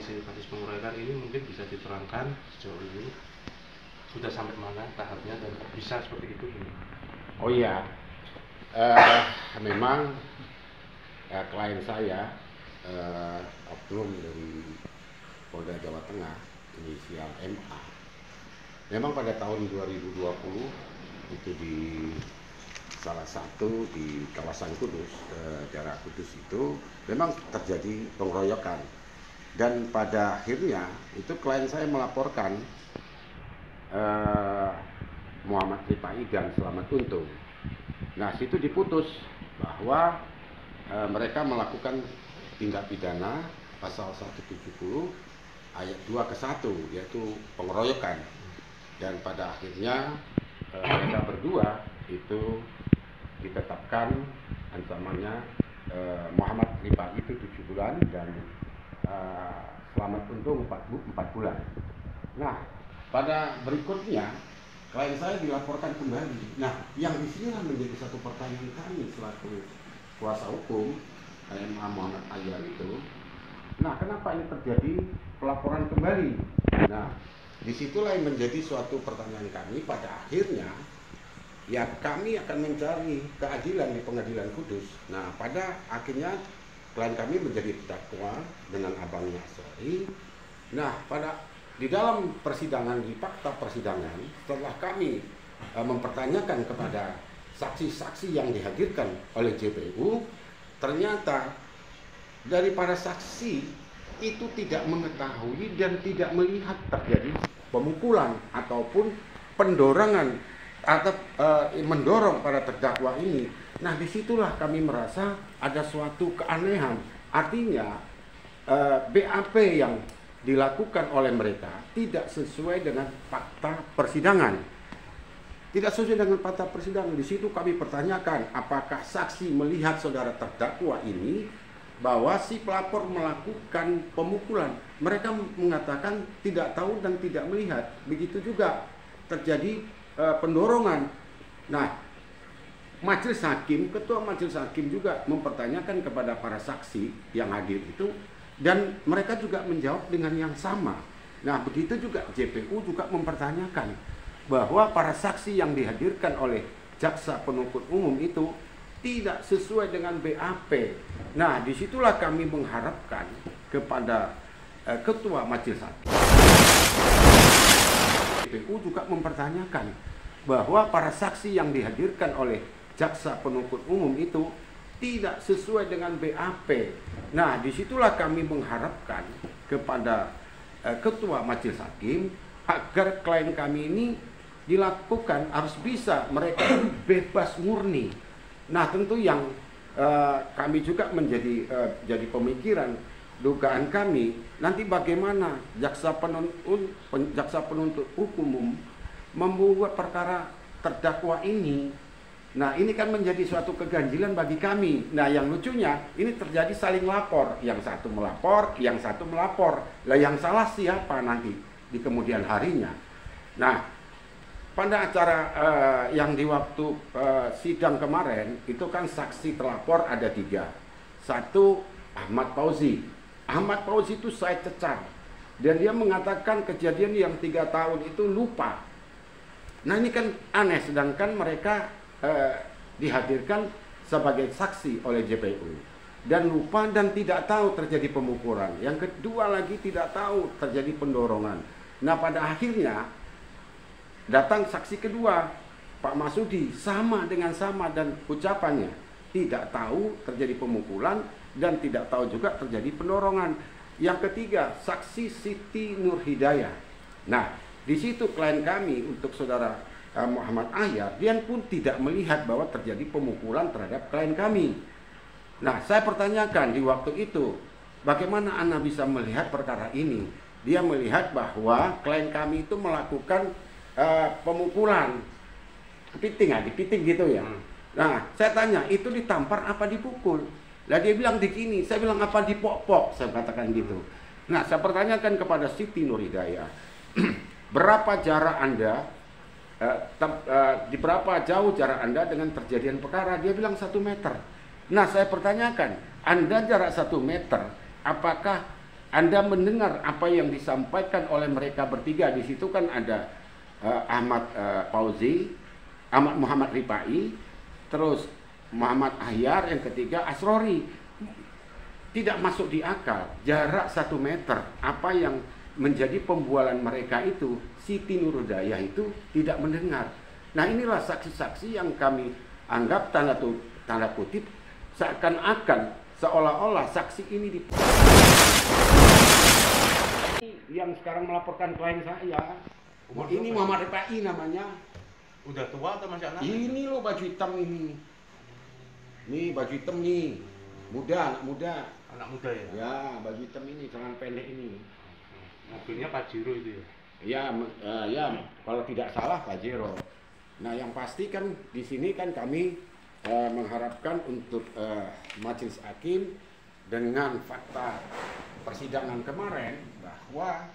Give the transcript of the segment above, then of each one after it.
kondisi kasus pengeroyokan ini mungkin bisa diterangkan sejauh ini sudah sampai mana tahapnya dan bisa seperti itu? Oh iya, memang klien saya oknum dari Polda Jawa Tengah inisial MA. Memang pada tahun 2020 itu di salah satu di kawasan Kudus, daerah Kudus itu memang terjadi pengeroyokan, dan pada akhirnya itu klien saya melaporkan Muhammad Ripai dan Selamat Untung. Nah, situ diputus bahwa mereka melakukan tindak pidana pasal 170 ayat 2 ke 1, yaitu pengeroyokan. Dan pada akhirnya mereka berdua itu ditetapkan ancamannya, Muhammad Ripai itu 7 bulan dan Selamat Untung 4 bulan. Nah, pada berikutnya klien saya dilaporkan kembali. Nah, yang disinilah menjadi satu pertanyaan kami selaku kuasa hukum MA Muhammad Ahyar itu. Nah, kenapa ini terjadi pelaporan kembali? Nah, disitulah yang menjadi suatu pertanyaan kami. Pada akhirnya ya kami akan mencari keadilan di Pengadilan Kudus. Nah, pada akhirnya klien kami menjadi terdakwa dengan abangnya Asori. Nah, di dalam persidangan, di fakta persidangan, setelah kami mempertanyakan kepada saksi-saksi yang dihadirkan oleh JPU, ternyata dari para saksi itu tidak mengetahui dan tidak melihat terjadi pemukulan ataupun pendorongan atau mendorong para terdakwa ini. Nah, disitulah kami merasa ada suatu keanehan. Artinya BAP yang dilakukan oleh mereka tidak sesuai dengan fakta persidangan. Tidak sesuai dengan fakta persidangan. Di situ kami pertanyakan, apakah saksi melihat saudara terdakwa ini bahwa si pelapor melakukan pemukulan? Mereka mengatakan tidak tahu dan tidak melihat. Begitu juga terjadi pendorongan. Nah, majelis hakim, ketua majelis hakim juga mempertanyakan kepada para saksi yang hadir itu, dan mereka juga menjawab dengan yang sama. Nah, begitu juga JPU juga mempertanyakan bahwa para saksi yang dihadirkan oleh jaksa penuntut umum itu tidak sesuai dengan BAP. Nah, disitulah kami mengharapkan kepada ketua majelis hakim. JPU juga mempertanyakan bahwa para saksi yang dihadirkan oleh jaksa penuntut umum itu tidak sesuai dengan BAP. Nah, disitulah kami mengharapkan kepada ketua majelis hakim agar klien kami ini dilakukan, harus bisa mereka bebas murni. Nah, tentu yang kami juga menjadi jadi pemikiran, dugaan kami, nanti bagaimana jaksa penuntut umum membuat perkara terdakwa ini. Nah, ini kan menjadi suatu keganjilan bagi kami. Nah, yang lucunya ini terjadi saling lapor. Yang satu melapor, yang satu melapor. Lah, yang salah siapa nanti di kemudian harinya? Nah, pada acara yang di waktu sidang kemarin, itu kan saksi terlapor ada 3. Satu, Ahmad Fauzi. Ahmad Fauzi itu saya cecar. Dan dia mengatakan kejadian yang 3 tahun itu lupa. Nah, ini kan aneh, sedangkan mereka dihadirkan sebagai saksi oleh JPU, dan lupa dan tidak tahu terjadi pemukulan. Yang kedua lagi tidak tahu terjadi pendorongan. Nah, pada akhirnya datang saksi kedua, Pak Masudi, sama dan ucapannya tidak tahu terjadi pemukulan dan tidak tahu juga terjadi pendorongan. Yang ketiga, saksi Siti Nur Hidayah. Nah, di situ klien kami untuk saudara Muhammad Ahyar, dia pun tidak melihat bahwa terjadi pemukulan terhadap klien kami. Nah, saya pertanyakan di waktu itu, bagaimana Anda bisa melihat perkara ini? Dia melihat bahwa klien kami itu melakukan pemukulan, dipiting gitu ya. Nah, saya tanya, itu ditampar apa dipukul? Lah, dia bilang begini, saya bilang apa dipok-pok, saya katakan gitu. Nah, saya pertanyakan kepada Siti Nur Hidayah, berapa jarak Anda, di berapa jauh jarak Anda dengan terjadian perkara? Dia bilang 1 meter. Nah, saya pertanyakan, Anda jarak 1 meter, apakah Anda mendengar apa yang disampaikan oleh mereka bertiga. Di situ kan ada Ahmad Fauzi, Ahmad Muhammad Ripai, terus Muhammad Ahyar, yang ketiga Asrori. Tidak masuk di akal, jarak 1 meter. Apa yang menjadi pembualan mereka itu, Siti Nurhidayah itu tidak mendengar. Nah, inilah saksi-saksi yang kami anggap tanda kutip seakan-akan seolah-olah saksi ini yang sekarang melaporkan klien saya. Ini Muhammad Ripai namanya. Udah tua atau masih anak? Ini loh baju hitam ini. Nih baju hitam nih. Muda, anak muda. Anak muda ya? Ya, baju hitam ini, celana pendek ini. Mobilnya Pajero itu ya? Ya, kalau tidak salah Pajero. Nah, yang pasti kan di sini kan kami mengharapkan untuk majelis hakim dengan fakta persidangan kemarin bahwa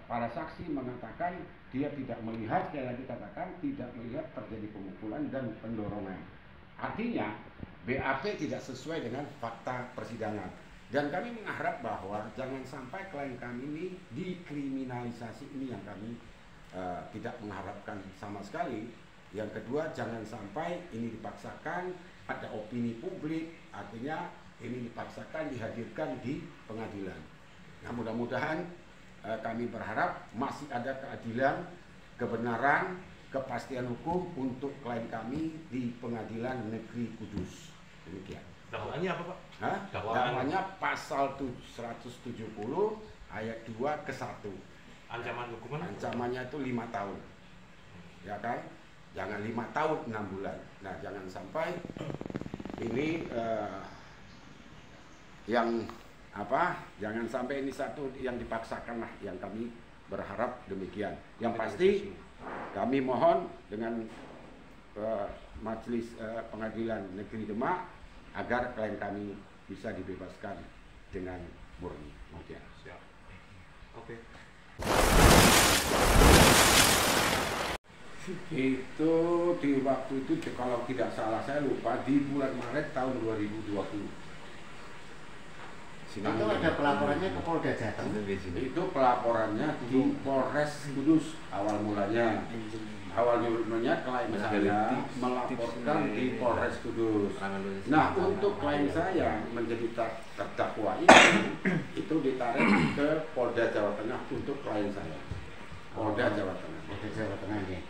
para saksi mengatakan dia tidak melihat, sekali lagi katakan tidak melihat terjadi pemukulan dan pendorongan. Artinya BAP tidak sesuai dengan fakta persidangan. Dan kami mengharap bahwa jangan sampai klien kami ini dikriminalisasi, ini yang kami tidak mengharapkan sama sekali. Yang kedua, jangan sampai ini dipaksakan, ada opini publik, artinya ini dipaksakan dihadirkan di pengadilan. Nah, mudah-mudahan kami berharap masih ada keadilan, kebenaran, kepastian hukum untuk klien kami di Pengadilan Negeri Kudus. Demikian. Dakwaannya apa, Pak? Hah? Dakwaannya pasal 170 ayat 2 ke 1. Ancaman hukuman? Ancamannya itu 5 tahun. Ya kan? Jangan 5 tahun 6 bulan. Nah, jangan sampai ini jangan sampai ini satu yang dipaksakan lah, yang kami berharap demikian. Yang pasti kami mohon dengan Majelis Pengadilan Negeri Demak agar klien kami bisa dibebaskan dengan murni. Mungkin. Siap. Oke. Itu di waktu itu kalau tidak salah saya lupa di bulan Maret tahun 2020. Itu ada pelaporannya ke Polda Jateng. Itu pelaporannya di Polres Kudus awal mulanya. Awal mulanya klien saya melaporkan di Polres Kudus. Nah, untuk klien saya menjadi terdakwa itu ditarik ke Polda Jawa Tengah untuk klien saya. Polda Jawa Tengah. Polda Jawa Tengah ya.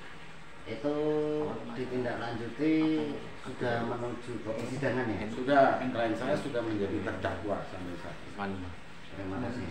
Itu ditindaklanjuti sudah menuju ke persidangan ya. Sudah, klien saya sudah menjadi terdakwa sampai saat ini. Terima kasih.